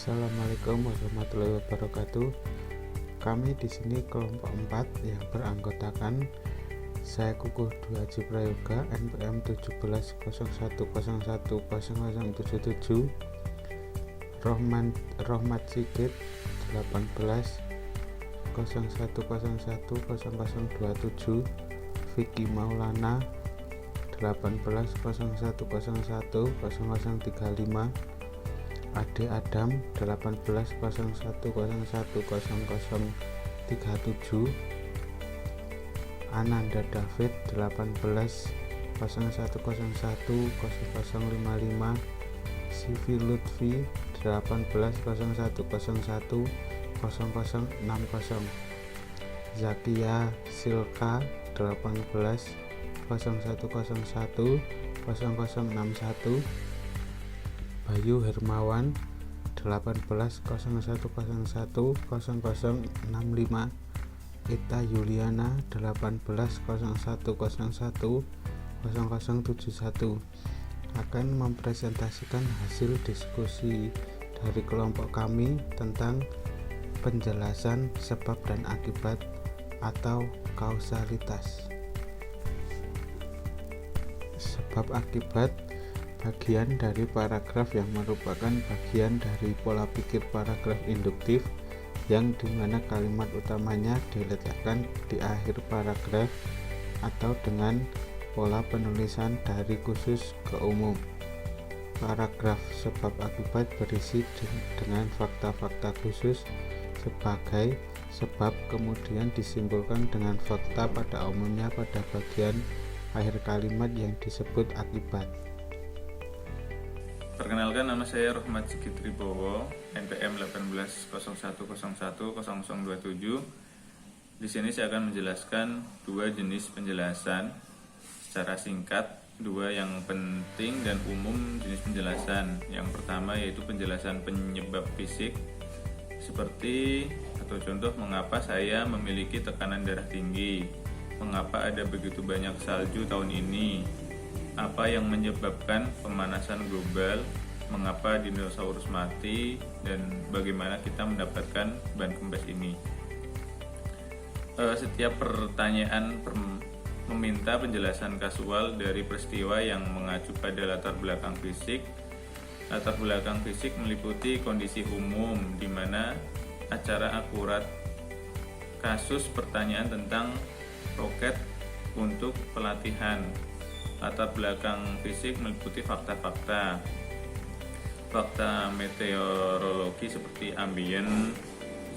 Assalamualaikum warahmatullahi wabarakatuh. Kami di sini kelompok 4 yang beranggotakan saya Kukuh Dwi Haji Prayoga NPM 1701010077, Rohmat Sigit 1801010027, Vicky Maulana 1801010035, Ade Adam 1801010037, Ananda David 1801010055, Sivi Lutfi 1801010060, Zakia Silka 1801010061, Bayu Hermawan 1801010065, Ita Yuliana 1801010071 akan mempresentasikan hasil diskusi dari kelompok kami tentang penjelasan sebab dan akibat atau kausalitas. Sebab akibat bagian dari paragraf yang merupakan bagian dari pola pikir paragraf induktif yang dimana kalimat utamanya diletakkan di akhir paragraf atau dengan pola penulisan dari khusus ke umum. Paragraf sebab akibat berisi dengan fakta-fakta khusus sebagai sebab, kemudian disimpulkan dengan fakta pada umumnya pada bagian akhir kalimat yang disebut akibat. Perkenalkan, nama saya Rohmat Sigit Ribowo, NPM 1801010027. Di sini saya akan menjelaskan dua jenis penjelasan secara singkat, dua yang penting dan umum jenis penjelasan. Yang pertama yaitu penjelasan penyebab fisik, seperti atau contoh mengapa saya memiliki tekanan darah tinggi, mengapa ada begitu banyak salju tahun ini, apa yang menyebabkan pemanasan global, mengapa dinosaurus mati, dan bagaimana kita mendapatkan ban kempes ini. Setiap pertanyaan meminta penjelasan kasual dari peristiwa yang mengacu pada latar belakang fisik. Latar belakang fisik meliputi kondisi umum, di mana acara akurat kasus pertanyaan tentang roket untuk pelatihan. Latar belakang fisik meliputi fakta-fakta meteorologi seperti ambien,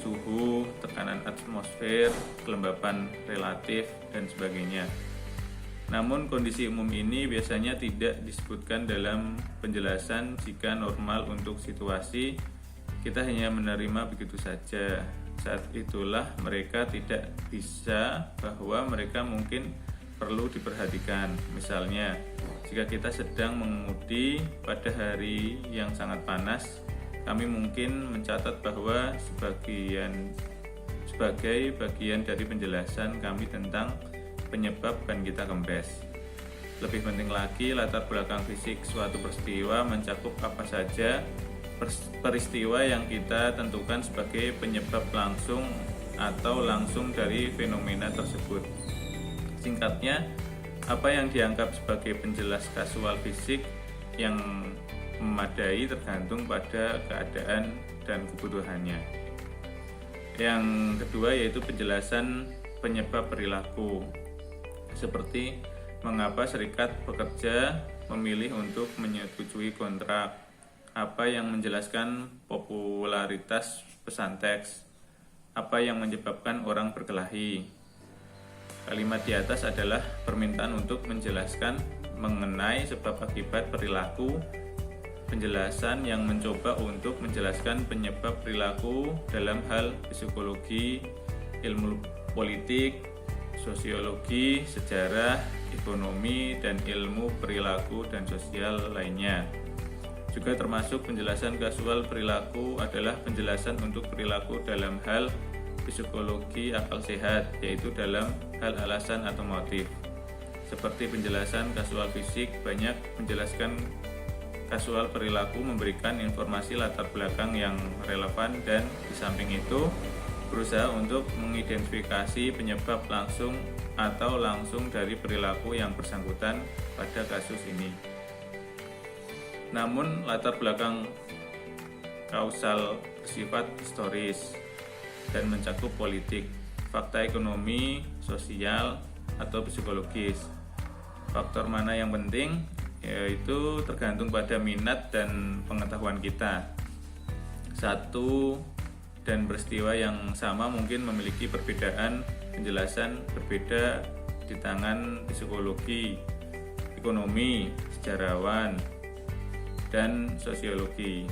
suhu, tekanan atmosfer, kelembapan relatif, dan sebagainya. Namun kondisi umum ini biasanya tidak disebutkan dalam penjelasan jika normal untuk situasi, kita hanya menerima begitu saja. Saat itulah mereka tidak bisa bahwa mereka mungkin perlu diperhatikan. Misalnya, jika kita sedang mengemudi pada hari yang sangat panas, kami mungkin mencatat bahwa sebagai bagian dari penjelasan kami tentang penyebab ban kita kempes. Lebih penting lagi, latar belakang fisik suatu peristiwa mencakup apa saja peristiwa yang kita tentukan sebagai penyebab langsung atau langsung dari fenomena tersebut. Singkatnya, apa yang dianggap sebagai penjelas kasual fisik yang memadai tergantung pada keadaan dan kebutuhannya. Yang kedua yaitu penjelasan penyebab perilaku, seperti mengapa serikat pekerja memilih untuk menyetujui kontrak, apa yang menjelaskan popularitas pesan teks, apa yang menyebabkan orang berkelahi. Kalimat di atas adalah permintaan untuk menjelaskan mengenai sebab akibat perilaku, penjelasan yang mencoba untuk menjelaskan penyebab perilaku dalam hal psikologi, ilmu politik, sosiologi, sejarah, ekonomi, dan ilmu perilaku dan sosial lainnya. Juga termasuk penjelasan kasual perilaku adalah penjelasan untuk perilaku dalam hal psikologi akal sehat, yaitu dalam hal alasan atau motif. Seperti penjelasan kasual fisik banyak menjelaskan kasual perilaku memberikan informasi latar belakang yang relevan, dan di samping itu berusaha untuk mengidentifikasi penyebab langsung atau langsung dari perilaku yang bersangkutan pada kasus ini. Namun latar belakang kausal bersifat historis dan mencakup politik, fakta ekonomi, sosial, atau psikologis. Faktor mana yang penting? Yaitu tergantung pada minat dan pengetahuan kita. Satu dan peristiwa yang sama mungkin memiliki perbedaan penjelasan berbeda di tangan psikologi, ekonomi, sejarawan, dan sosiologi.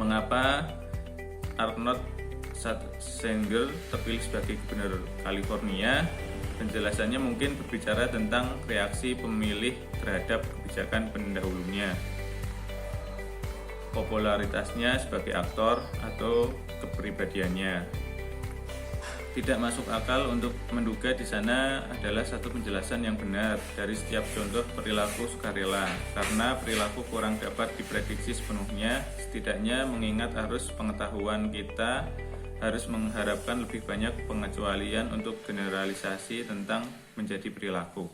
Mengapa Arnold Schwarzenegger terpilih sebagai gubernur California? Penjelasannya mungkin berbicara tentang reaksi pemilih terhadap kebijakan pendahulunya, popularitasnya sebagai aktor, atau kepribadiannya. Tidak masuk akal untuk menduga di sana adalah satu penjelasan yang benar dari setiap contoh perilaku sukarela, karena perilaku kurang dapat diprediksi sepenuhnya. Setidaknya mengingat arus pengetahuan kita harus mengharapkan lebih banyak pengecualian untuk generalisasi tentang menjadi perilaku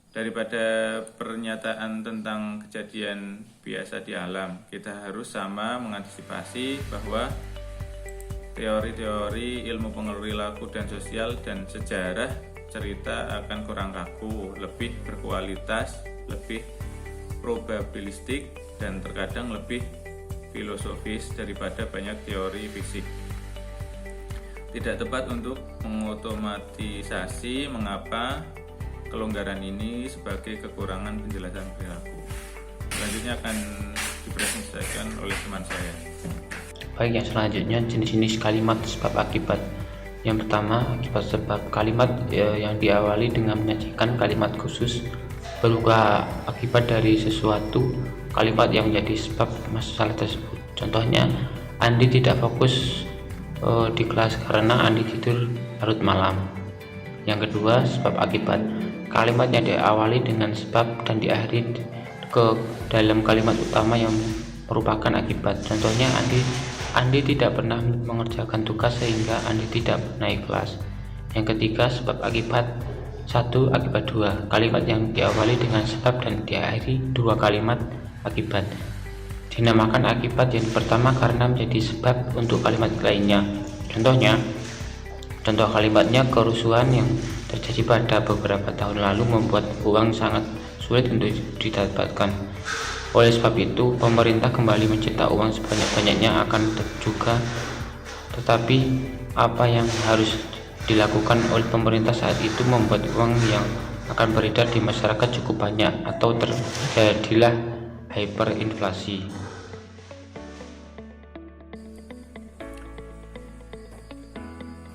daripada pernyataan tentang kejadian biasa di alam. Kita harus sama mengantisipasi bahwa teori-teori ilmu perilaku dan sosial dan sejarah cerita akan kurang kaku, lebih berkualitas, lebih probabilistik, dan terkadang lebih filosofis daripada banyak teori fisik. Tidak tepat untuk mengotomatisasi mengapa kelonggaran ini sebagai kekurangan penjelasan perilaku. Selanjutnya akan dipresentasikan oleh teman saya. Baik, yang selanjutnya jenis-jenis kalimat sebab akibat. Yang pertama, akibat sebab. Kalimat yang diawali dengan menyajikan kalimat khusus berupa akibat dari sesuatu kalimat yang menjadi sebab masalah tersebut. Contohnya, Andi tidak fokus di kelas karena Andi tidur larut malam. Yang kedua, sebab akibat. Kalimat yang diawali dengan sebab dan diakhiri ke dalam kalimat utama yang merupakan akibat. Contohnya, Andi tidak pernah mengerjakan tugas sehingga Andi tidak naik kelas. Yang ketiga, sebab akibat. 1, akibat 2. Kalimat yang diawali dengan sebab dan diakhiri dua kalimat akibat. Dinamakan akibat yang pertama karena menjadi sebab untuk kalimat lainnya. Contoh kalimatnya, kerusuhan yang terjadi pada beberapa tahun lalu membuat uang sangat sulit untuk didapatkan. Oleh sebab itu, pemerintah kembali mencetak uang sebanyak-banyaknya tetapi apa yang harus dilakukan oleh pemerintah saat itu membuat uang yang akan beredar di masyarakat cukup banyak, atau terjadilah hyperinflasi.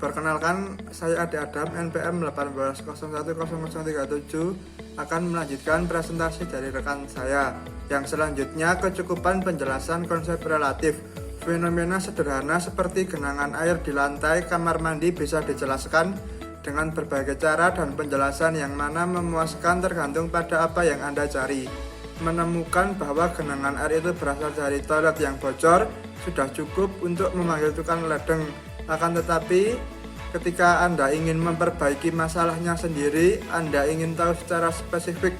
Perkenalkan, saya Ade Adam, NPM 18010037, akan melanjutkan presentasi dari rekan saya. Yang selanjutnya, kecukupan penjelasan konsep relatif. Fenomena sederhana seperti genangan air di lantai kamar mandi bisa dijelaskan dengan berbagai cara dan penjelasan yang mana memuaskan tergantung pada apa yang Anda cari. Menemukan bahwa genangan air itu berasal dari toilet yang bocor sudah cukup untuk memanggil tukang ledeng. Akan tetapi, ketika Anda ingin memperbaiki masalahnya sendiri, Anda ingin tahu secara spesifik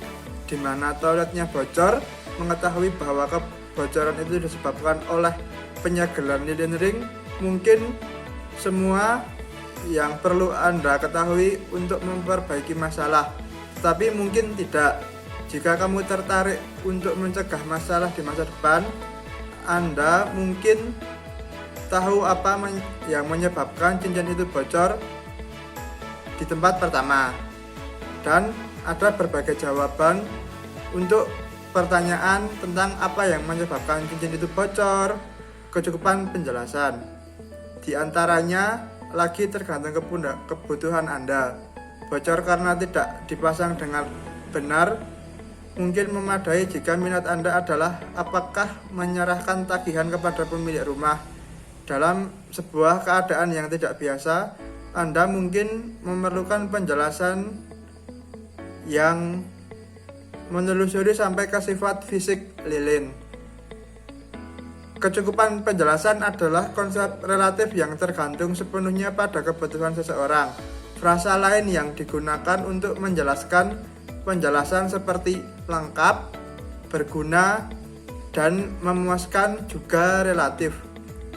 di mana toiletnya bocor, mengetahui bahwa kebocoran itu disebabkan oleh penyegelan lilin ring, mungkin semua yang perlu Anda ketahui untuk memperbaiki masalah. Tetapi mungkin tidak. Jika kamu tertarik untuk mencegah masalah di masa depan, Anda mungkin tahu apa yang menyebabkan cincin itu bocor di tempat pertama. Dan ada berbagai jawaban untuk pertanyaan tentang apa yang menyebabkan cincin itu bocor. Kecukupan penjelasan di antaranya lagi tergantung kebutuhan Anda. Bocor karena tidak dipasang dengan benar mungkin memadai jika minat Anda adalah apakah menyerahkan tagihan kepada pemilik rumah. Dalam sebuah keadaan yang tidak biasa, Anda mungkin memerlukan penjelasan yang menelusuri sampai ke sifat fisik lilin. Kecukupan penjelasan adalah konsep relatif yang tergantung sepenuhnya pada kebutuhan seseorang. Frasa lain yang digunakan untuk menjelaskan penjelasan seperti lengkap, berguna, dan memuaskan juga relatif.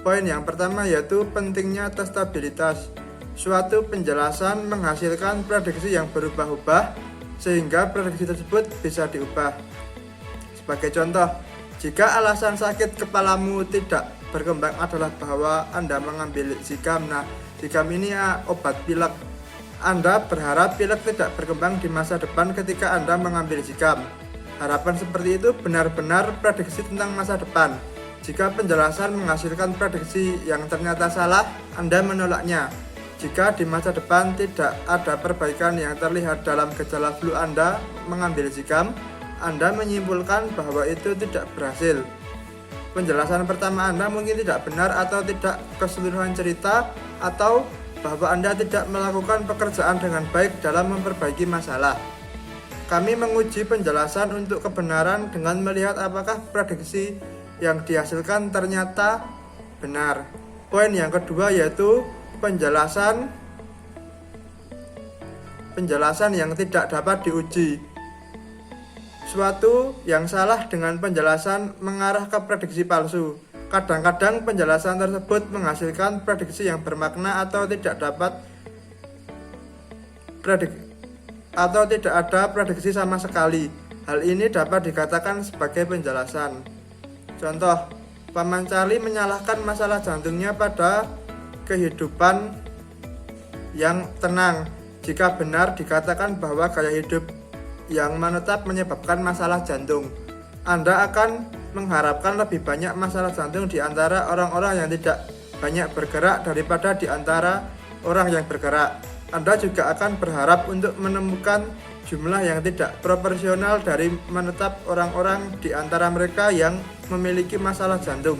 Poin yang pertama yaitu pentingnya testabilitas. Suatu penjelasan menghasilkan prediksi yang berubah-ubah sehingga prediksi tersebut bisa diubah. Sebagai contoh, jika alasan sakit kepalamu tidak berkembang adalah bahwa Anda mengambil zikam. Nah, zikam ini obat pilek. Anda berharap pilek tidak berkembang di masa depan ketika Anda mengambil zikam. Harapan seperti itu benar-benar prediksi tentang masa depan. Jika penjelasan menghasilkan prediksi yang ternyata salah, Anda menolaknya. Jika di masa depan tidak ada perbaikan yang terlihat dalam gejala flu Anda mengambil zikam, Anda menyimpulkan bahwa itu tidak berhasil. Penjelasan pertama Anda mungkin tidak benar atau tidak keseluruhan cerita, atau bahwa Anda tidak melakukan pekerjaan dengan baik dalam memperbaiki masalah. Kami menguji penjelasan untuk kebenaran dengan melihat apakah prediksi yang dihasilkan ternyata benar. Poin yang kedua yaitu penjelasan yang tidak dapat diuji. Suatu yang salah dengan penjelasan mengarah ke prediksi palsu. Kadang-kadang penjelasan tersebut menghasilkan prediksi yang bermakna atau tidak ada prediksi sama sekali. Hal ini dapat dikatakan sebagai penjelasan. Contoh, Paman Charlie menyalahkan masalah jantungnya pada kehidupan yang tenang. Jika benar dikatakan bahwa gaya hidup yang menetap menyebabkan masalah jantung, Anda akan mengharapkan lebih banyak masalah jantung di antara orang-orang yang tidak banyak bergerak daripada di antara orang yang bergerak. Anda juga akan berharap untuk menemukan jumlah yang tidak proporsional dari menetap orang-orang di antara mereka yang memiliki masalah jantung.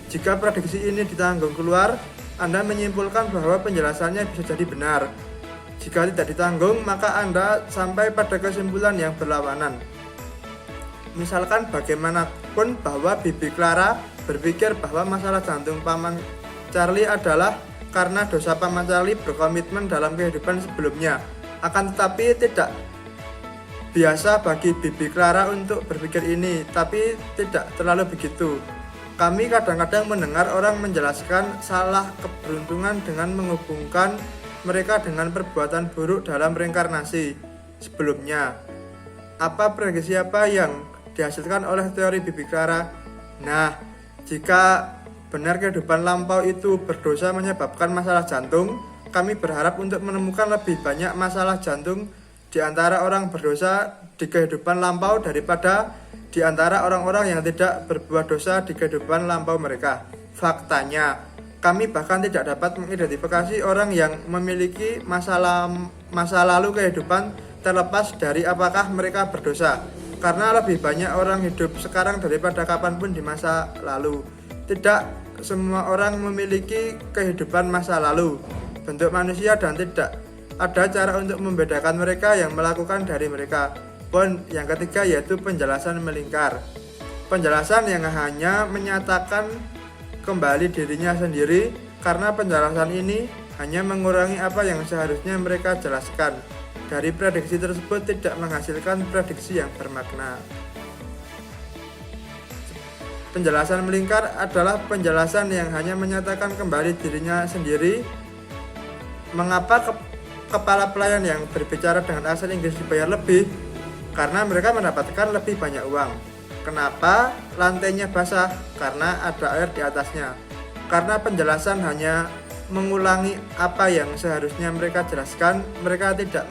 Jika prediksi ini ditanggung keluar, Anda menyimpulkan bahwa penjelasannya bisa jadi benar. Jika tidak ditanggung, maka Anda sampai pada kesimpulan yang berlawanan. Misalkan bagaimanapun bahwa Bibi Clara berpikir bahwa masalah jantung Paman Charlie adalah karena dosa Paman Charlie berkomitmen dalam kehidupan sebelumnya. Akan tetapi tidak biasa bagi Bibi Clara untuk berpikir ini, tapi tidak terlalu begitu. Kami kadang-kadang mendengar orang menjelaskan salah keberuntungan dengan menghubungkan mereka dengan perbuatan buruk dalam reinkarnasi sebelumnya. Apa prediksi apa yang dihasilkan oleh teori Bibi Clara? Nah, jika benar kehidupan lampau itu berdosa menyebabkan masalah jantung, kami berharap untuk menemukan lebih banyak masalah jantung di antara orang berdosa di kehidupan lampau daripada di antara orang-orang yang tidak berbuat dosa di kehidupan lampau mereka. Faktanya, kami bahkan tidak dapat mengidentifikasi orang yang memiliki masa lalu kehidupan terlepas dari apakah mereka berdosa, karena lebih banyak orang hidup sekarang daripada kapanpun di masa lalu. Tidak semua orang memiliki kehidupan masa lalu, bentuk manusia, dan tidak ada cara untuk membedakan mereka yang melakukan dari mereka. Poin yang ketiga yaitu penjelasan melingkar. Penjelasan yang hanya menyatakan kembali dirinya sendiri, karena penjelasan ini hanya mengurangi apa yang seharusnya mereka jelaskan. Dari prediksi tersebut tidak menghasilkan prediksi yang bermakna. Penjelasan melingkar adalah penjelasan yang hanya menyatakan kembali dirinya sendiri. Mengapa kepala pelayan yang berbicara dengan asal Inggris dibayar lebih? Karena mereka mendapatkan lebih banyak uang. Kenapa lantainya basah? Karena ada air di atasnya. Karena penjelasan hanya mengulangi apa yang seharusnya mereka jelaskan, mereka tidak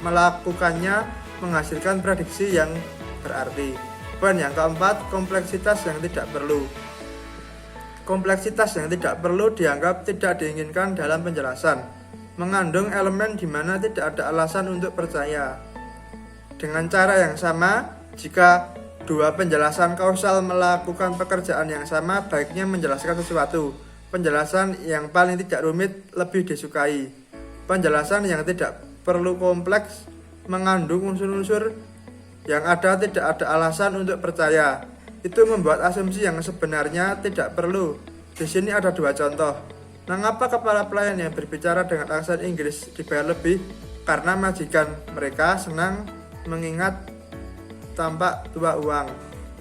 melakukannya menghasilkan prediksi yang berarti. Poin yang keempat, kompleksitas yang tidak perlu. Kompleksitas yang tidak perlu dianggap tidak diinginkan dalam penjelasan, mengandung elemen di mana tidak ada alasan untuk percaya. Dengan cara yang sama, jika dua penjelasan kausal melakukan pekerjaan yang sama, baiknya menjelaskan sesuatu. Penjelasan yang paling tidak rumit lebih disukai. Penjelasan yang tidak perlu kompleks mengandung unsur-unsur Yang ada tidak ada alasan untuk percaya. Itu membuat asumsi yang sebenarnya tidak perlu. Di sini ada 2 contoh. Mengapa kepala pelayan yang berbicara dengan aksen Inggris dibayar lebih? Karena majikan mereka senang mengingat tampak tua uang.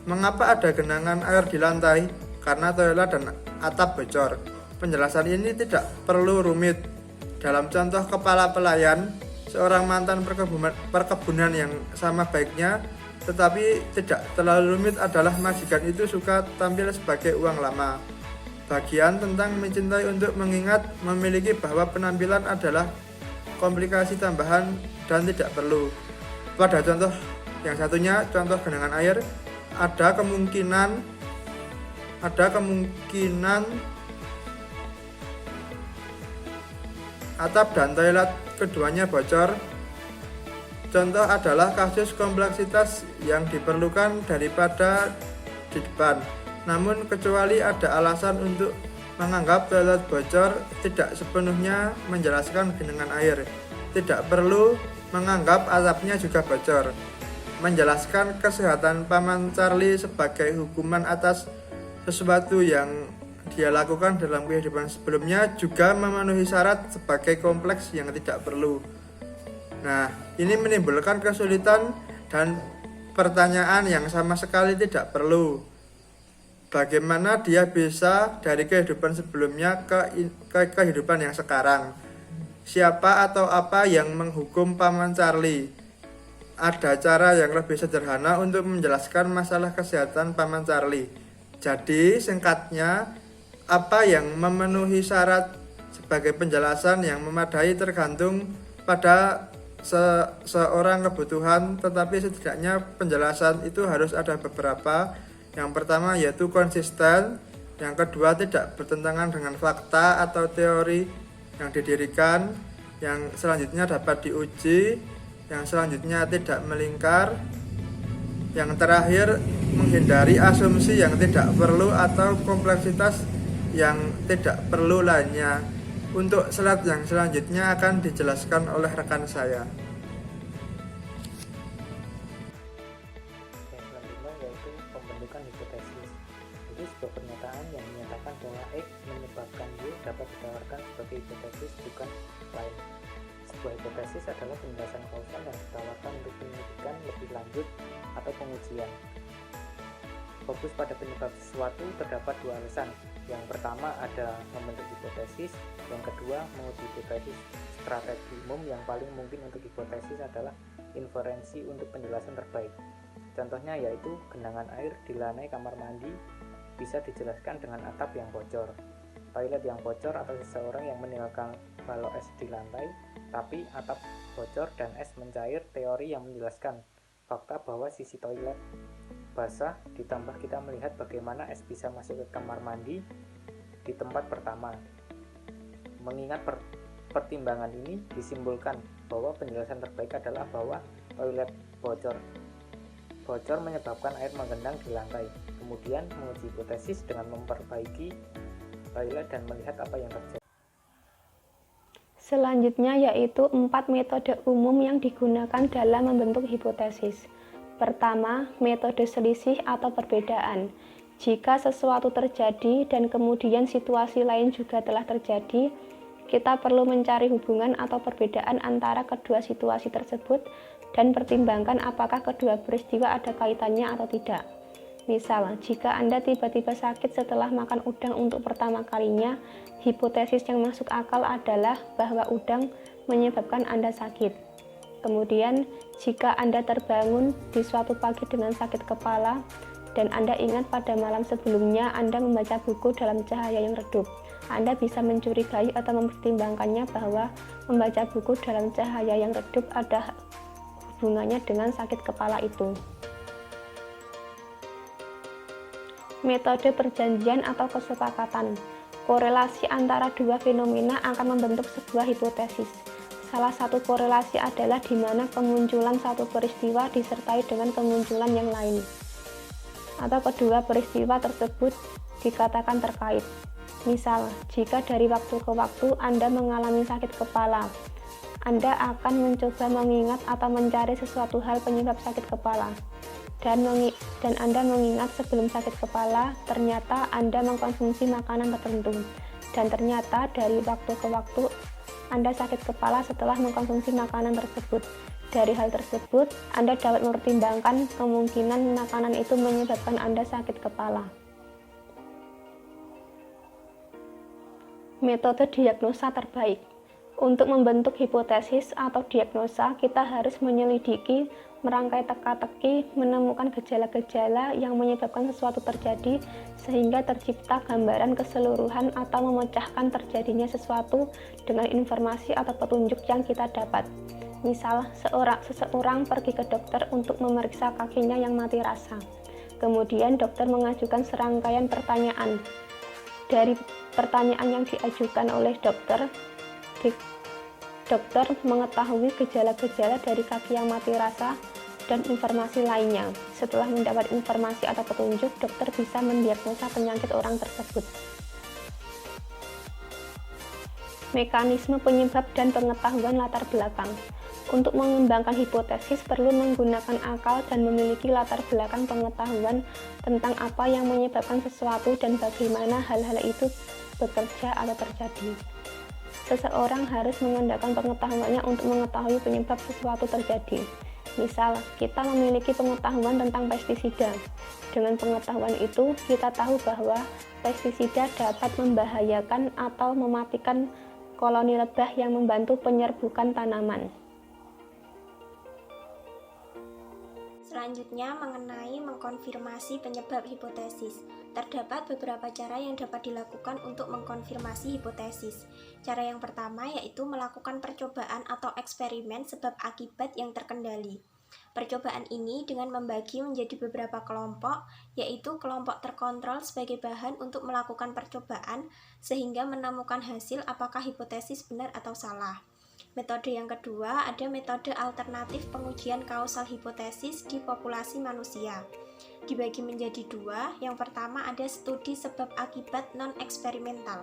Mengapa ada genangan air di lantai? Karena toilet dan atap bocor. Penjelasan ini tidak perlu rumit. Dalam contoh kepala pelayan, seorang mantan perkebunan yang sama baiknya tetapi tidak terlalu rumit adalah majikan itu suka tampil sebagai uang lama. Bagian tentang mencintai untuk mengingat memiliki bahwa penampilan adalah komplikasi tambahan dan tidak perlu. Pada contoh yang satunya, contoh genangan air, ada kemungkinan atap dan toilet keduanya bocor. Contoh adalah kasus kompleksitas yang diperlukan daripada di depan. Namun kecuali ada alasan untuk menganggap toilet bocor tidak sepenuhnya menjelaskan genangan air. Tidak perlu menganggap atapnya juga bocor. Menjelaskan kesehatan Paman Charlie sebagai hukuman atas sesuatu yang dia lakukan dalam kehidupan sebelumnya juga memenuhi syarat sebagai kompleks yang tidak perlu. Nah, ini menimbulkan kesulitan dan pertanyaan yang sama sekali tidak perlu. Bagaimana dia bisa dari kehidupan sebelumnya ke kehidupan yang sekarang? Siapa atau apa yang menghukum Paman Charlie? Ada cara yang lebih sederhana untuk menjelaskan masalah kesehatan Paman Charlie. Jadi, singkatnya, apa yang memenuhi syarat sebagai penjelasan yang memadai tergantung pada seorang kebutuhan, tetapi setidaknya penjelasan itu harus ada beberapa. Yang pertama yaitu konsisten, yang kedua tidak bertentangan dengan fakta atau teori yang didirikan, yang selanjutnya dapat diuji, yang selanjutnya tidak melingkar, yang terakhir menghindari asumsi yang tidak perlu atau kompleksitas yang tidak perlu lainnya. Untuk slide yang selanjutnya akan dijelaskan oleh rekan saya. Yang selanjutnya yaitu pembentukan hipotesis. Itu sebuah pernyataan yang menyatakan bahwa X menyebabkan Y dapat ditawarkan sebagai hipotesis bukan lain. Sebuah hipotesis adalah penjelasan kausal yang ditawarkan untuk penyelidikan lebih lanjut atau pengujian. Fokus pada penyebab sesuatu terdapat 2 alasan. Yang pertama ada membentuk hipotesis, yang kedua menguji hipotesis. Strategi umum yang paling mungkin untuk hipotesis adalah inferensi untuk penjelasan terbaik. Contohnya yaitu genangan air di lantai kamar mandi bisa dijelaskan dengan atap yang bocor, toilet yang bocor atau seseorang yang meninggalkan balok es di lantai, tapi atap bocor dan es mencair, teori yang menjelaskan fakta bahwa sisi toilet basah, ditambah kita melihat bagaimana es bisa masuk ke kamar mandi di tempat pertama. Mengingat pertimbangan ini disimpulkan bahwa penjelasan terbaik adalah bahwa toilet bocor menyebabkan air menggenang di lantai. Kemudian menguji hipotesis dengan memperbaiki toilet dan melihat apa yang terjadi. Selanjutnya yaitu 4 metode umum yang digunakan dalam membentuk hipotesis. Pertama, metode selisih atau perbedaan. Jika sesuatu terjadi dan kemudian situasi lain juga telah terjadi, kita perlu mencari hubungan atau perbedaan antara kedua situasi tersebut dan pertimbangkan apakah kedua peristiwa ada kaitannya atau tidak. Misal, jika Anda tiba-tiba sakit setelah makan udang untuk pertama kalinya, hipotesis yang masuk akal adalah bahwa udang menyebabkan Anda sakit. Kemudian, jika Anda terbangun di suatu pagi dengan sakit kepala dan Anda ingat pada malam sebelumnya Anda membaca buku dalam cahaya yang redup, Anda bisa mencurigai atau mempertimbangkannya bahwa membaca buku dalam cahaya yang redup ada hubungannya dengan sakit kepala itu. Metode perjanjian atau kesepakatan. Korelasi antara dua fenomena akan membentuk sebuah hipotesis. Salah satu korelasi adalah di mana kemunculan satu peristiwa disertai dengan kemunculan yang lain, atau kedua peristiwa tersebut dikatakan terkait. Misal, jika dari waktu ke waktu Anda mengalami sakit kepala, Anda akan mencoba mengingat atau mencari sesuatu hal penyebab sakit kepala. Dan Anda mengingat sebelum sakit kepala, ternyata Anda mengkonsumsi makanan tertentu. Dan ternyata dari waktu ke waktu, Anda sakit kepala setelah mengkonsumsi makanan tersebut. Dari hal tersebut, Anda dapat mempertimbangkan kemungkinan makanan itu menyebabkan Anda sakit kepala. Metode diagnosa terbaik. Untuk membentuk hipotesis atau diagnosa, kita harus menyelidiki, merangkai teka-teki, menemukan gejala-gejala yang menyebabkan sesuatu terjadi, sehingga tercipta gambaran keseluruhan atau memecahkan terjadinya sesuatu dengan informasi atau petunjuk yang kita dapat. Misal, seseorang pergi ke dokter untuk memeriksa kakinya yang mati rasa. Kemudian dokter mengajukan serangkaian pertanyaan. Dari pertanyaan yang diajukan oleh dokter mengetahui gejala-gejala dari kaki yang mati rasa dan informasi lainnya. Setelah mendapat informasi atau petunjuk, dokter bisa mendiagnosa penyakit orang tersebut. Mekanisme penyebab dan pengetahuan latar belakang. Untuk mengembangkan hipotesis perlu menggunakan akal dan memiliki latar belakang pengetahuan tentang apa yang menyebabkan sesuatu dan bagaimana hal-hal itu bekerja atau terjadi. Seseorang harus mengandalkan pengetahuannya untuk mengetahui penyebab sesuatu terjadi. Misal, kita memiliki pengetahuan tentang pestisida. Dengan pengetahuan itu, kita tahu bahwa pestisida dapat membahayakan atau mematikan koloni lebah yang membantu penyerbukan tanaman. Selanjutnya, mengenai mengkonfirmasi penyebab hipotesis. Terdapat beberapa cara yang dapat dilakukan untuk mengkonfirmasi hipotesis. Cara yang pertama yaitu melakukan percobaan atau eksperimen sebab akibat yang terkendali. Percobaan ini dengan membagi menjadi beberapa kelompok, yaitu kelompok terkontrol sebagai bahan untuk melakukan percobaan, sehingga menemukan hasil apakah hipotesis benar atau salah. Metode yang kedua, ada metode alternatif pengujian kausal hipotesis di populasi manusia. Dibagi menjadi dua, yang pertama ada studi sebab akibat non-eksperimental.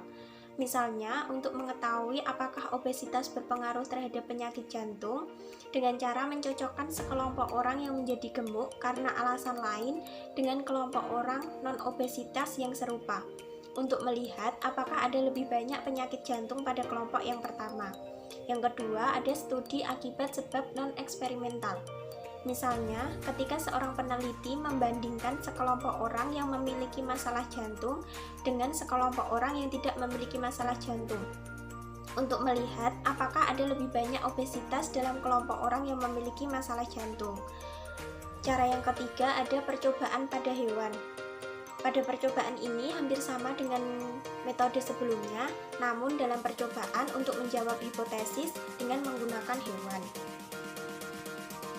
Misalnya, untuk mengetahui apakah obesitas berpengaruh terhadap penyakit jantung, dengan cara mencocokkan sekelompok orang yang menjadi gemuk karena alasan lain dengan kelompok orang non-obesitas yang serupa, untuk melihat apakah ada lebih banyak penyakit jantung pada kelompok yang pertama. Yang kedua, ada studi akibat sebab non-eksperimental. Misalnya, ketika seorang peneliti membandingkan sekelompok orang yang memiliki masalah jantung dengan sekelompok orang yang tidak memiliki masalah jantung, untuk melihat apakah ada lebih banyak obesitas dalam kelompok orang yang memiliki masalah jantung. Cara yang ketiga, ada percobaan pada hewan. Pada percobaan ini hampir sama dengan metode sebelumnya, namun dalam percobaan untuk menjawab hipotesis dengan menggunakan hewan.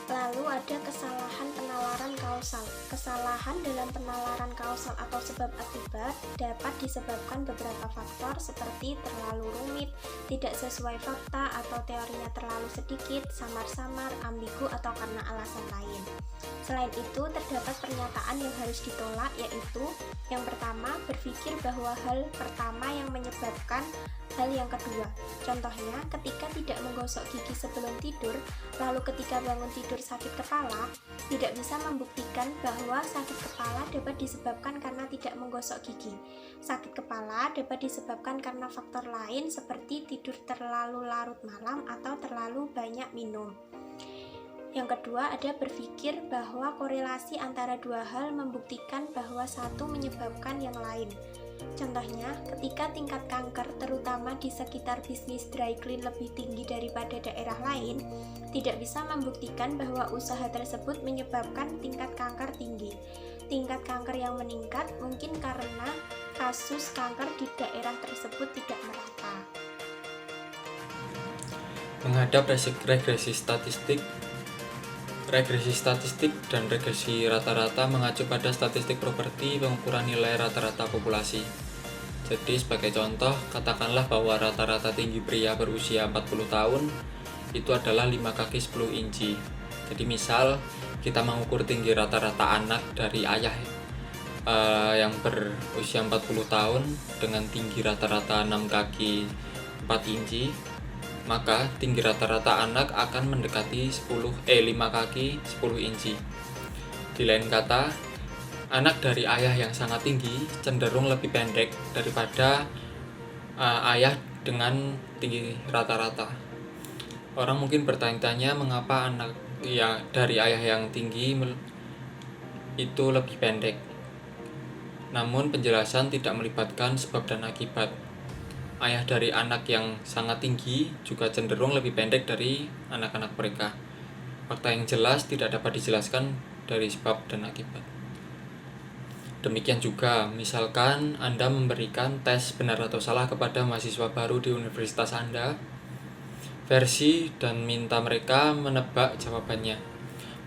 Lalu ada kesalahan penalaran kausal. Kesalahan dalam penalaran kausal atau sebab akibat dapat disebabkan beberapa faktor seperti terlalu rumit, tidak sesuai fakta, atau teorinya terlalu sedikit, samar-samar, ambigu, atau karena alasan lain. Selain itu, terdapat pernyataan yang harus ditolak, yaitu yang pertama, berpikir bahwa hal pertama yang menyebabkan hal yang kedua. Contohnya, ketika tidak menggosok gigi sebelum tidur, lalu ketika bangun tidur sakit kepala, tidak bisa membuktikan bahwa sakit kepala dapat disebabkan karena tidak menggosok gigi. Sakit kepala dapat disebabkan karena faktor lain seperti tidur terlalu larut malam atau terlalu banyak minum. Yang kedua, ada berpikir bahwa korelasi antara dua hal membuktikan bahwa satu menyebabkan yang lain. Contohnya, ketika tingkat kanker terutama di sekitar bisnis dry clean lebih tinggi daripada daerah lain, tidak bisa membuktikan bahwa usaha tersebut menyebabkan tingkat kanker tinggi. Tingkat kanker yang meningkat mungkin karena kasus kanker di daerah tersebut tidak merata. Menghadap regresi statistik. Regresi statistik dan regresi rata-rata mengacu pada statistik properti pengukuran nilai rata-rata populasi. Jadi sebagai contoh, katakanlah bahwa rata-rata tinggi pria berusia 40 tahun itu adalah 5 kaki 10 inci. Jadi misal kita mengukur tinggi rata-rata anak dari ayah yang berusia 40 tahun dengan tinggi rata-rata 6 kaki 4 inci, maka tinggi rata-rata anak akan mendekati 5 kaki 10 inci. Di lain kata, anak dari ayah yang sangat tinggi cenderung lebih pendek daripada ayah dengan tinggi rata-rata. Orang mungkin bertanya-tanya mengapa anak dari ayah yang tinggi itu lebih pendek. Namun penjelasan tidak melibatkan sebab dan akibat. Ayah dari anak yang sangat tinggi juga cenderung lebih pendek dari anak-anak mereka. Fakta yang jelas tidak dapat dijelaskan dari sebab dan akibat. Demikian juga, misalkan Anda memberikan tes benar atau salah kepada mahasiswa baru di universitas Anda, versi dan minta mereka menebak jawabannya.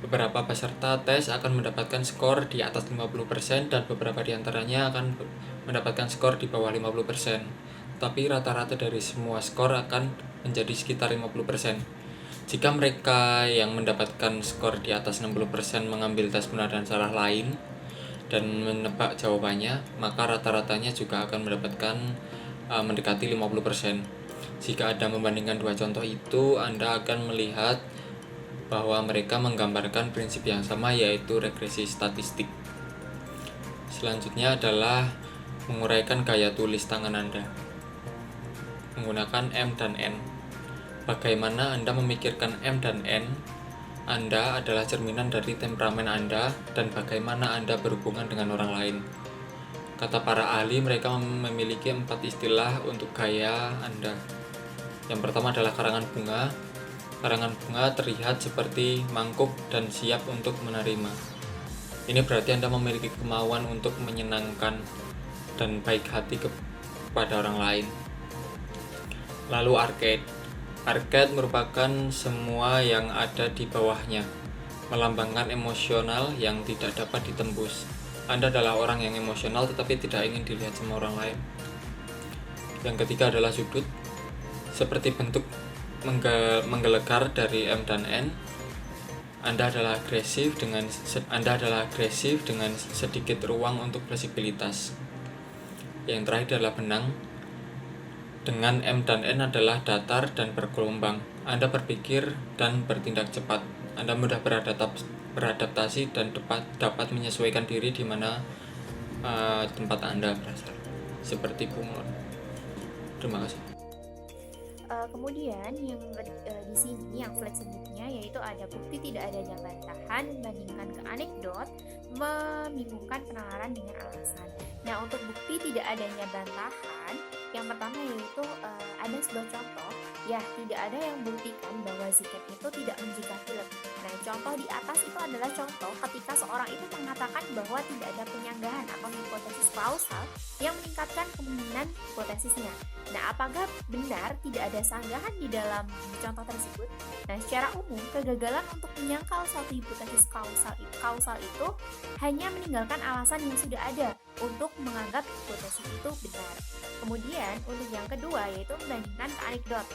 Beberapa peserta tes akan mendapatkan skor di atas 50% dan beberapa di antaranya akan mendapatkan skor di bawah 50%. Tapi rata-rata dari semua skor akan menjadi sekitar 50%. Jika mereka yang mendapatkan skor di atas 60% mengambil tes benar dan salah lain dan menebak jawabannya, maka rata-ratanya juga akan mendapatkan mendekati 50%. Jika Anda membandingkan dua contoh itu, Anda akan melihat bahwa mereka menggambarkan prinsip yang sama, yaitu regresi statistik. Selanjutnya adalah menguraikan gaya tulis tangan Anda menggunakan M dan N. Bagaimana Anda memikirkan M dan N Anda adalah cerminan dari temperamen Anda dan bagaimana Anda berhubungan dengan orang lain. Kata para ahli, mereka memiliki 4 istilah untuk gaya Anda. Yang pertama adalah karangan bunga. Karangan bunga terlihat seperti mangkuk dan siap untuk menerima. Ini berarti Anda memiliki kemauan untuk menyenangkan dan baik hati kepada orang lain. Lalu arcade. Arcade merupakan semua yang ada di bawahnya, melambangkan emosional yang tidak dapat ditembus. Anda adalah orang yang emosional tetapi tidak ingin dilihat sama orang lain. Yang ketiga adalah sudut. Seperti bentuk menggelegar dari M dan N, Anda adalah agresif dengan sedikit ruang untuk fleksibilitas. Yang terakhir adalah benang. Dengan M dan N adalah datar dan bergelombang. Anda berpikir dan bertindak cepat. Anda mudah beradaptasi dan dapat menyesuaikan diri di mana tempat Anda berasal. Seperti bunglon. Terima kasih. Kemudian yang di sini yang slide selanjutnya yaitu ada bukti tidak adanya bantahan bandingkan ke anekdot, membingungkan penalaran dengan alasan. Nah, untuk bukti tidak adanya bantahan, yang pertama yaitu ada sebuah contoh, ya tidak ada yang membuktikan bahwa zikir itu tidak menjaga film. Nah, contoh di atas itu adalah contoh ketika seorang itu mengatakan bahwa tidak ada penyanggahan atau hipotesis kausal yang meningkatkan kemungkinan hipotesisnya. Nah, apakah benar tidak ada sanggahan di dalam contoh tersebut? Nah, secara umum, kegagalan untuk menyangkal suatu hipotesis kausal itu hanya meninggalkan alasan yang sudah ada untuk menganggap hipotesis itu benar. Kemudian, untuk yang kedua yaitu membandingkan ke anekdot.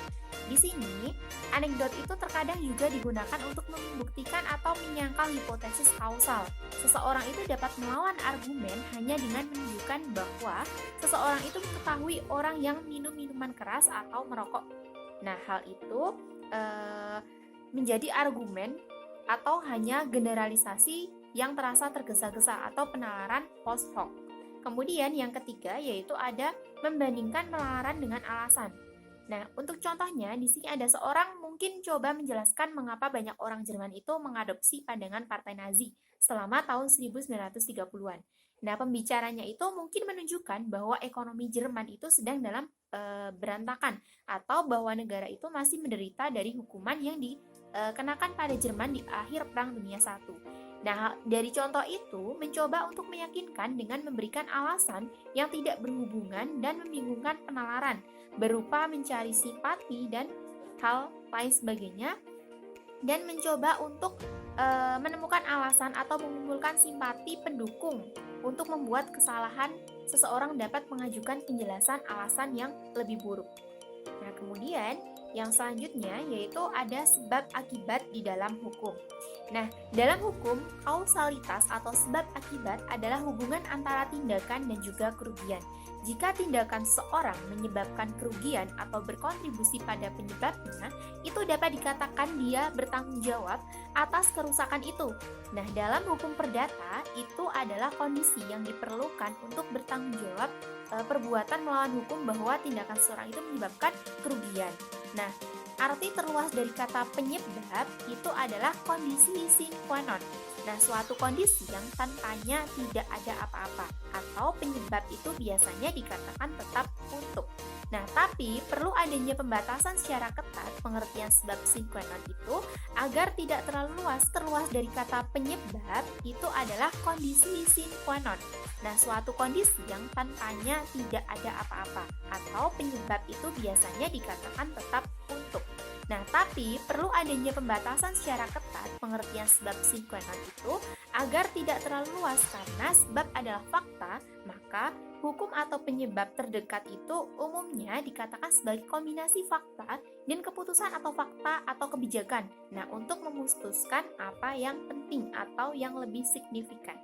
Di sini, anekdot itu terkadang juga digunakan untuk membuktikan atau menyangkal hipotesis kausal. Seseorang itu dapat melawan argumen hanya dengan menunjukkan bahwa seseorang itu mengetahui orang yang minum minuman keras atau merokok. Nah, hal itu menjadi argumen atau hanya generalisasi yang terasa tergesa-gesa atau penalaran post hoc. Kemudian yang ketiga yaitu ada membandingkan penalaran dengan alasan. Nah, untuk contohnya di sini ada seorang mungkin coba menjelaskan mengapa banyak orang Jerman itu mengadopsi pandangan Partai Nazi selama tahun 1930-an. Nah, pembicaranya itu mungkin menunjukkan bahwa ekonomi Jerman itu sedang dalam berantakan atau bahwa negara itu masih menderita dari hukuman yang dikenakan pada Jerman di akhir Perang Dunia I. Nah, dari contoh itu mencoba untuk meyakinkan dengan memberikan alasan yang tidak berhubungan dan membingungkan penalaran, berupa mencari simpati dan hal lain sebagainya, dan mencoba untuk menemukan alasan atau mengumpulkan simpati pendukung untuk membuat kesalahan seseorang dapat mengajukan penjelasan alasan yang lebih buruk. Nah, kemudian yang selanjutnya yaitu ada sebab akibat di dalam hukum. Nah, dalam hukum, kausalitas atau sebab akibat adalah hubungan antara tindakan dan juga kerugian. Jika tindakan seseorang menyebabkan kerugian atau berkontribusi pada penyebabnya, itu dapat dikatakan dia bertanggung jawab atas kerusakan itu. Nah, dalam hukum perdata, itu adalah kondisi yang diperlukan untuk bertanggung jawab perbuatan melawan hukum bahwa tindakan seseorang itu menyebabkan kerugian. Nah, arti terluas dari kata penyebab itu adalah kondisi sine qua non. Nah, suatu kondisi yang tanpanya tidak ada apa-apa atau penyebab itu biasanya dikatakan tetap untuk. Nah, tapi perlu adanya pembatasan secara ketat pengertian sebab sine qua non itu agar tidak terlalu luas. Terluas dari kata penyebab itu adalah kondisi sine qua non. Nah, suatu kondisi yang tanpanya tidak ada apa-apa atau penyebab itu biasanya dikatakan tetap untuk. Nah, tapi perlu adanya pembatasan secara ketat pengertian sebab sine qua non itu agar tidak terlalu luas karena sebab adalah fakta, maka hukum atau penyebab terdekat itu umumnya dikatakan sebagai kombinasi fakta dan keputusan atau fakta atau kebijakan. Nah, untuk memutuskan apa yang penting atau yang lebih signifikan.